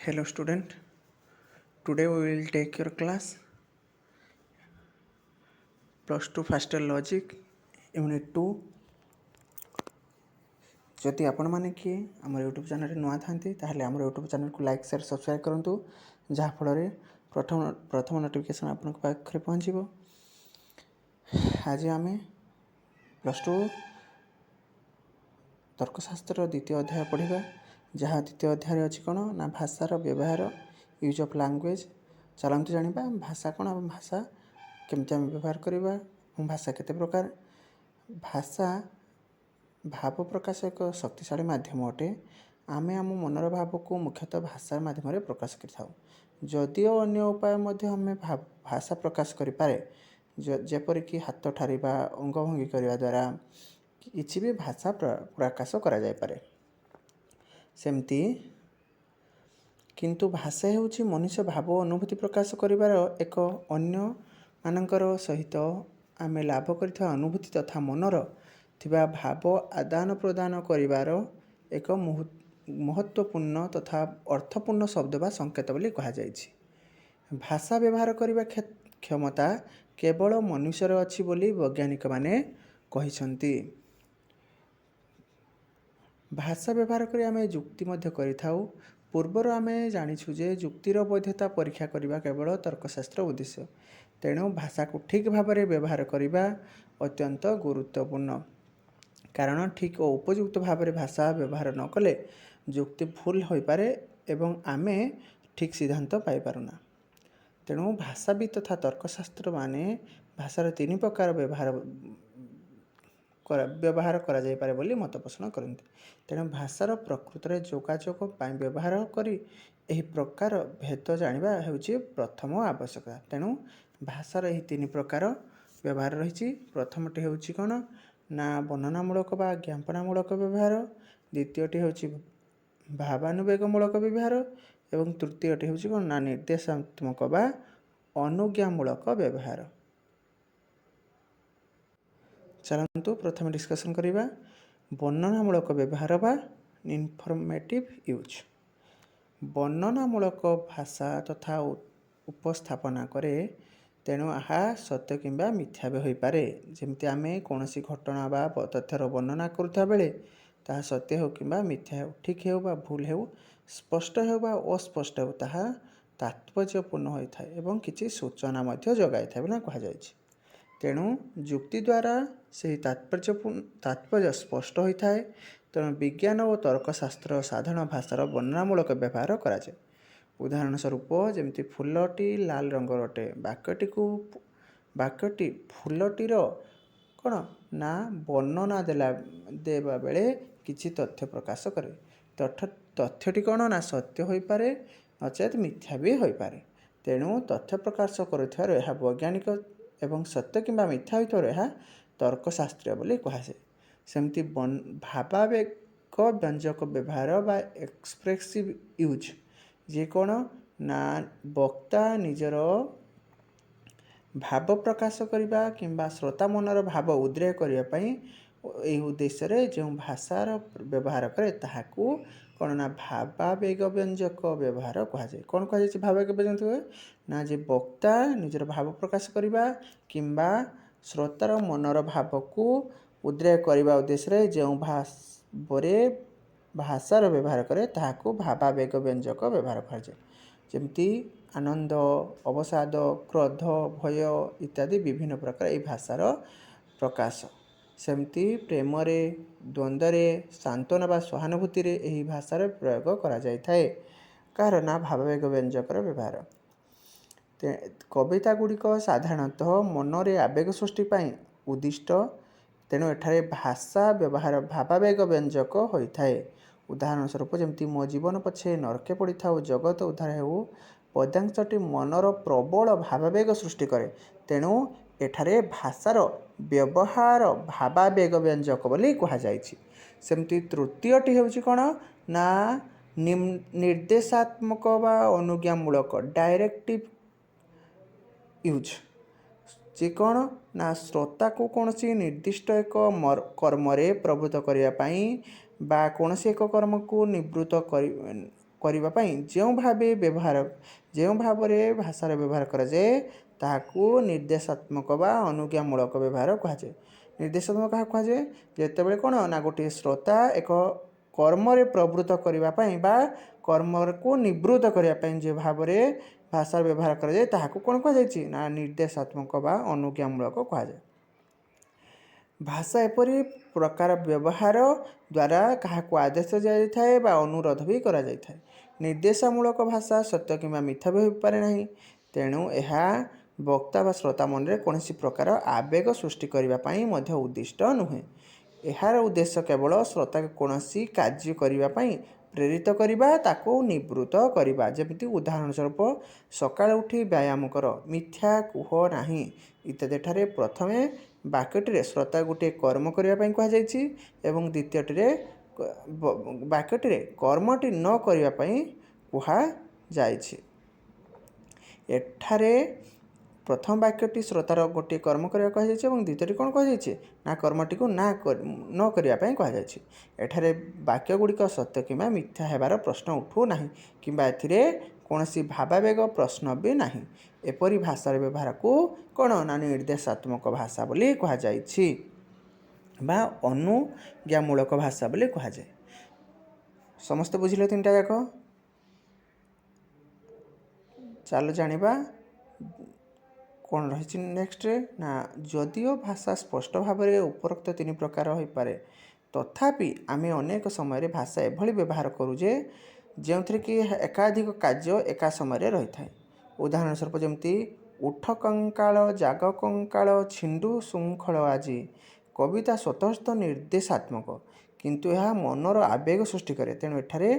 Hello student, today we will take your class plus 2 faster logic unit 2। जदि आपण मैंने किए आम यूट्यूब चैनल नुआ था आम यूट्यूब चैनल को लाइक शेयर सब्सक्राइब करूँ जहाँफल प्रथम नोटिफिकेशन आपण पाखे पहुँचो। आज आम प्लस 2 तर्कशास्त्र द्वितीय अध्याय पढ़ा जहाँ द्वितीय अध्याय अच्छी कौन ना भाषार व्यवहार यूज ऑफ लैंग्वेज। चलते जाना भाषा कौन और भाषा केमती आम व्यवहार करवा, भाषा केते प्रकार। भाषा भाव प्रकाश एक शक्तिशाली माध्यम अटे। आमे आम मनर भाव को मुख्यतः भाषा माध्यम प्रकाश कर जदिओ अन्य उपाय आम भाषा प्रकाश करें जेपरिक हाथ ठारिबा अंगभंगी करने द्वारा किसी भी भाषा प्रकाश करा जाय पारे। सेमती किंतु भाषा होउछि मनुष्य भाव अनुभूति प्रकाश करिवार एक अन्य मानकर सहित आमे लाभ करिथा अनुभूति तथा मनर थिबा भाव आदान प्रदान करिवार एक महत्वपूर्ण तथा अर्थपूर्ण शब्द बा संकेत बोली कहा जायछि। भाषा व्यवहार करिवा क्षमता केवल मनुष्यर अछि बोली वैज्ञानिक माने कहिसंती। भाषा व्यवहार करी आमे जुक्ति मध्य करिथाउ। पूर्वर आमे जानिछु जे जुक्तिर वैधता परीक्षा करिवा केवल तर्कशास्त्र उद्देश्य। तेणु भाषा को ठीक भाव में व्यवहार करिवा अत्यंत गुरुत्वपूर्ण, कारण ठीक और उपयुक्त भाव में भाषा व्यवहार न कले जुक्ति भूल हो पारे एवं आमे ठीक सिद्धांत पाई पारुना। तेणु भाषाविद तथा तर्कशास्त्र माने भाषार 3 प्रकार व्यवहार करा जाय पारे बोली मत पोषण करते। तेणु भाषार प्रकृत में जोगाजोग व्यवहार करी एही प्रकार भेद जानिबा हेउछि प्रथम आवश्यकता। तेणु भाषार एही 3 प्रकार व्यवहार रही। प्रथमटी हेउछि कोन ना वर्णनामूलक बा ज्ञापनामूलक व्यवहार, द्वितीयटी हेउछि भावानुवेगमूलक व्यवहार एवं तृतीयटी हेउछि कोन ना निर्देशात्मक बा अनुज्ञामूलक व्यवहार। चलतु प्रथम डिस्कसन करिबा वर्णनामूलक व्यवहार बा इनफॉर्मेटिव यूज। वर्णनामूलक भाषा तथा उपस्थापना करे, तेणु आहा सत्य किंबा मिथ्या भी हो पारे। जेमती आमे कोनोसी घटना बा तथ्यर वर्णना करुथा बेले ताहा सत्य हो किंबा मिथ्या हो, ठीक हो बा भूल हो, स्पष्ट हो बा अस्पष्ट हो, ताहा तात्पर्यपूर्ण होता है एवं किसी सूचना मध्य जगाई था बोला कहा जायछि। तेणु जुक्ति द्वारा से तात्पर्य स्पष्ट होता है। तेणु विज्ञान और तर्कशास्त्र साधारण भाषार वर्णनामूलक व्यवहार कराए। उदाहरण स्वरूप जमती फूलटी लाल रंगर अटे, वाक्यटी फूलटीर कौन ना वर्णना देवा बेले किसी तथ्य प्रकाश करे। तथ्यटी कौन ना सत्य हो पारे नचेत मिथ्या भी हो पारे। तेणु तथ्य प्रकाश करुथिबार यह वैज्ञानिक एवं सत्य किंबा मिथ्या होइथार यह तर्कशास्त्रीय बोली कहुए। सेमती भावावेग व्यंजक व्यवहार बा एक्सप्रेसिव यूज जे कौन ना वक्ता निजर भाव प्रकाश करने किंबा श्रोता मनर भाव उद्रेक करने उद्देश्य जो भाषार व्यवहार करे ताहाकू कौन ना भावावेग व्यंजक व्यवहार कहुए। कौन कहुए भावावेग व्यंजक ना जे वक्ता निजर भाव प्रकाश करने किंबा श्रोतार मनर भाव को उद्रेक करने उद्देश्य जो भाषार व्यवहार करे ताहाकू भावावेग व्यंजक व्यवहार कहुए। जमती आनंद, अवसाद, क्रोध, भय इत्यादि विभिन्न प्रकार ये भाषार प्रकाश। सेमती प्रेम रे, द्वंद्व रे, सांत्वना बा सहानुभूति रे यही भाषार प्रयोग करा जाय थाए। कार ना भावावेग व्यंजकर व्यवहार। कविता गुड़िक साधारणतः मनरे आवेग सृष्टि पाई उद्दिष्ट। तेणु एठारे भाषा व्यवहार भावावेग व्यंजक होता है। उदाहरण स्वरूप जमती मो जीवन पछे नरके पड़ी था जगत उद्धार हो पद्यांशटी मनर प्रबल भावावेग सृष्टि करे। तेणु एठारे भाषार व्यवहार भावावेग व्यंजक बोली कहा जायछि। सेमती तृतीयटी हेउछि कोन ना निर्देशात्मक बा अनुज्ञामूलक डायरेक्टिव यूज जे कौन ना श्रोता को कौन सी निर्दिष्ट एक कर्म प्रवृत्त करने बा कौन सी एक कर्म को निवृत्त କରିବା ପାଇଁ ଯେଉଁ ଭାବରେ ଭାଷାର ବ୍ୟବହାର କରାଯାଏ ତାହାକୁ ନିର୍ଦ୍ଦେଶାତ୍ମକ ବା ଅନୁଜ୍ଞାମୂଳକ ବ୍ୟବହାର କୁହାଯାଏ। ନିର୍ଦ୍ଦେଶାତ୍ମକ କାହାକୁ କୁହାଯାଏ? ଯେତେବେଳେ କ'ଣ ନା ଗୋଟିଏ ଶ୍ରୋତା ଏକ କର୍ମରେ ପ୍ରବୃତ୍ତ କରିବା ପାଇଁ ବା କର୍ମକୁ ନିବୃତ୍ତ କରିବା ପାଇଁ ଯେଉଁ ଭାବରେ ଭାଷାର ବ୍ୟବହାର କରାଯାଏ ତାହାକୁ କ'ଣ କୁହାଯାଇଛି? ନା ନିର୍ଦ୍ଦେଶାତ୍ମକ ବା ଅନୁଜ୍ଞାମୂଳକ କୁହାଯାଏ। ଭାଷା ଏପରି ପ୍ରକାର ବ୍ୟବହାର ଦ୍ୱାରା କାହାକୁ ଆଦେଶ ଦିଆଯାଇଥାଏ ବା ଅନୁରୋଧ ବି କରାଯାଇଥାଏ। ନିର୍ଦ୍ଦେଶାମୂଳକ ଭାଷା ସତ୍ୟ କିମ୍ବା ମିଥ୍ୟା ବି ହୋଇପାରେ ନାହିଁ। ତେଣୁ ଏହା ବକ୍ତା ବା ଶ୍ରୋତା ମନରେ କୌଣସି ପ୍ରକାର ଆବେଗ ସୃଷ୍ଟି କରିବା ପାଇଁ ମଧ୍ୟ ଉଦ୍ଦିଷ୍ଟ ନୁହେଁ। ଏହାର ଉଦ୍ଦେଶ୍ୟ କେବଳ ଶ୍ରୋତାକୁ କୌଣସି କାର୍ଯ୍ୟ କରିବା ପାଇଁ ପ୍ରେରିତ କରିବା, ତାକୁ ନିବୃତ୍ତ କରିବା। ଯେମିତି ଉଦାହରଣ ସ୍ୱରୂପ ସକାଳେ ଉଠି ବ୍ୟାୟାମ କର, ମିଥ୍ୟା କୁହ ନାହିଁ ଇତ୍ୟାଦି। ଏଠାରେ ପ୍ରଥମେ ବାକ୍ୟଟିରେ ଶ୍ରୋତା ଗୋଟିଏ କର୍ମ କରିବା ପାଇଁ କୁହାଯାଇଛି ଏବଂ ଦ୍ୱିତୀୟଟିରେ ବାକ୍ୟଟିରେ କର୍ମଟି ନ କରିବା ପାଇଁ କୁହାଯାଇଛି। ଏଠାରେ ପ୍ରଥମ ବାକ୍ୟଟି ଶ୍ରୋତାର ଗୋଟିଏ କର୍ମ କରିବାକୁ କୁହାଯାଇଛି ଏବଂ ଦ୍ୱିତୀୟଟି କ'ଣ କୁହାଯାଇଛି? ନା କର୍ମଟିକୁ ନ କରିବା ପାଇଁ କୁହାଯାଇଛି। ଏଠାରେ ବାକ୍ୟ ଗୁଡ଼ିକ ସତ୍ୟ କିମ୍ବା ମିଥ୍ୟା ହେବାର ପ୍ରଶ୍ନ ଉଠୁନାହିଁ କିମ୍ବା ଏଥିରେ କୌଣସି ଭାବାବେଗ ପ୍ରଶ୍ନ ବି ନାହିଁ। ଏପରି ଭାଷାର ବ୍ୟବହାରକୁ କ'ଣ ନା ନିର୍ଦ୍ଦେଶାତ୍ମକ ଭାଷା ବୋଲି କୁହାଯାଇଛି ବା ଅନୁଜ୍ଞାମୂଳକ ଭାଷା ବୋଲି କୁହାଯାଏ। ସମସ୍ତେ ବୁଝିଲେ ତିନିଟା ଯାକ? ଚାଲ ଜାଣିବା କ'ଣ ରହିଛି ନେକ୍ସଟରେ। ନା ଯଦିଓ ଭାଷା ସ୍ପଷ୍ଟ ଭାବରେ ଉପରୋକ୍ତ ତିନି ପ୍ରକାର ହୋଇପାରେ, ତଥାପି ଆମେ ଅନେକ ସମୟରେ ଭାଷା ଏଭଳି ବ୍ୟବହାର କରୁ ଯେ ଯେଉଁଥିରେ କି ଏକାଧିକ କାର୍ଯ୍ୟ ଏକା ସମୟରେ ରହିଥାଏ। ଉଦାହରଣ ସ୍ୱରୂପ ଯେମିତି ଉଠ କଙ୍କାଳ ଜାଗ କଙ୍କାଳ ଛିଣ୍ଡୁ ଶୃଙ୍ଖଳ ଆଜି। କବିତା ସ୍ୱତଃ ନିର୍ଦ୍ଦେଶାତ୍ମକ କିନ୍ତୁ ଏହା ମନର ଆବେଗ ସୃଷ୍ଟି କରେ। ତେଣୁ ଏଠାରେ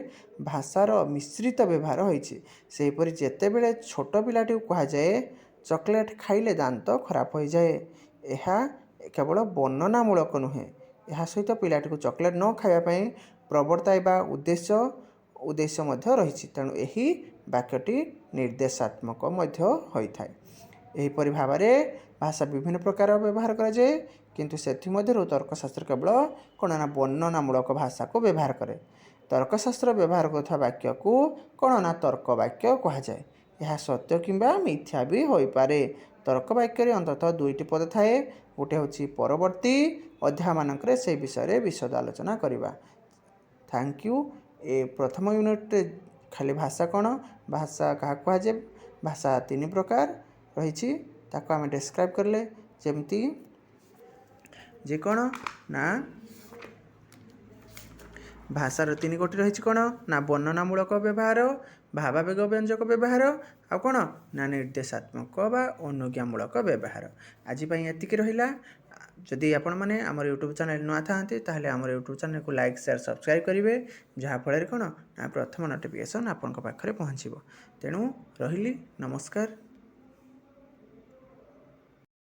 ଭାଷାର ମିଶ୍ରିତ ବ୍ୟବହାର ହୋଇଛି। ସେହିପରି ଯେତେବେଳେ ଛୋଟ ପିଲାଟିକୁ କୁହାଯାଏ ଚକୋଲେଟ୍ ଖାଇଲେ ଦାନ୍ତ ଖରାପ ହୋଇଯାଏ, ଏହା କେବଳ ବର୍ଣ୍ଣନାମୂଳକ ନୁହେଁ, ଏହା ସହିତ ପିଲାଟିକୁ ଚକୋଲେଟ୍ ନ ଖାଇବା ପାଇଁ ପ୍ରବର୍ତ୍ତାଇବା ଉଦ୍ଦେଶ୍ୟ ମଧ୍ୟ ରହିଛି। ତେଣୁ ଏହି ବାକ୍ୟଟି ନିର୍ଦ୍ଦେଶାତ୍ମକ ମଧ୍ୟ ହୋଇଥାଏ। ଏହିପରି ଭାବରେ ଭାଷା ବିଭିନ୍ନ ପ୍ରକାର ବ୍ୟବହାର କରାଯାଏ, କିନ୍ତୁ ସେଥିମଧ୍ୟରୁ ତର୍କଶାସ୍ତ୍ର କେବଳ କ'ଣ ନା ବର୍ଣ୍ଣନାମୂଳକ ଭାଷାକୁ ବ୍ୟବହାର କରେ। ତର୍କଶାସ୍ତ୍ର ବ୍ୟବହାର କରୁଥିବା ବାକ୍ୟକୁ କ'ଣ ନା ତର୍କ ବାକ୍ୟ କୁହାଯାଏ। ଏହା ସତ୍ୟ କିମ୍ବା ମିଥ୍ୟା ବି ହୋଇପାରେ। ତର୍କ ବାକ୍ୟରେ ଅନ୍ତତଃ ଦୁଇଟି ପଦ ଥାଏ। ଗୋଟିଏ ହେଉଛି ପରବର୍ତ୍ତୀ ଅଧ୍ୟାୟମାନଙ୍କରେ ସେହି ବିଷୟରେ ବିଶଦ ଆଲୋଚନା କରିବା। Thank you. ଏ ପ୍ରଥମ ୟୁନିଟ୍ରେ ଖାଲି ଭାଷା କ'ଣ, ଭାଷା କାହାକୁ କୁହାଯାଏ, ଭାଷା ତିନି ପ୍ରକାର ରହିଛି ତାକୁ ଆମେ ଡେସ୍କ୍ରାଇବ୍ କଲେ। ଯେମିତି ଯେ କ'ଣ ନା ଭାଷାର ତିନି ଗୋଟି ରହିଛି କ'ଣ ନା ବର୍ଣ୍ଣନାମୂଳକ ବ୍ୟବହାର, ଭାବାବେଗ ବ୍ୟଞ୍ଜକ ବ୍ୟବହାର ଆଉ କ'ଣ ନା ନିର୍ଦ୍ଦେଶାତ୍ମକ ବା ଅନୁଜ୍ଞାମୂଳକ ବ୍ୟବହାର। ଆଜି ପାଇଁ ଏତିକି ରହିଲା। ଯଦି ଆପଣମାନେ ଆମର ୟୁଟ୍ୟୁବ୍ ଚ୍ୟାନେଲ୍ ନୂଆ ଥାନ୍ତି ତାହେଲେ ଆମର ୟୁଟ୍ୟୁବ୍ ଚ୍ୟାନେଲ୍କୁ ଲାଇକ୍ ସେୟାର ସବସ୍କ୍ରାଇବ୍ କରିବେ, ଯାହାଫଳରେ କ'ଣ ନା ପ୍ରଥମ ନୋଟିଫିକେସନ୍ ଆପଣଙ୍କ ପାଖରେ ପହଞ୍ଚିବ। ତେଣୁ ରହିଲି, ନମସ୍କାର।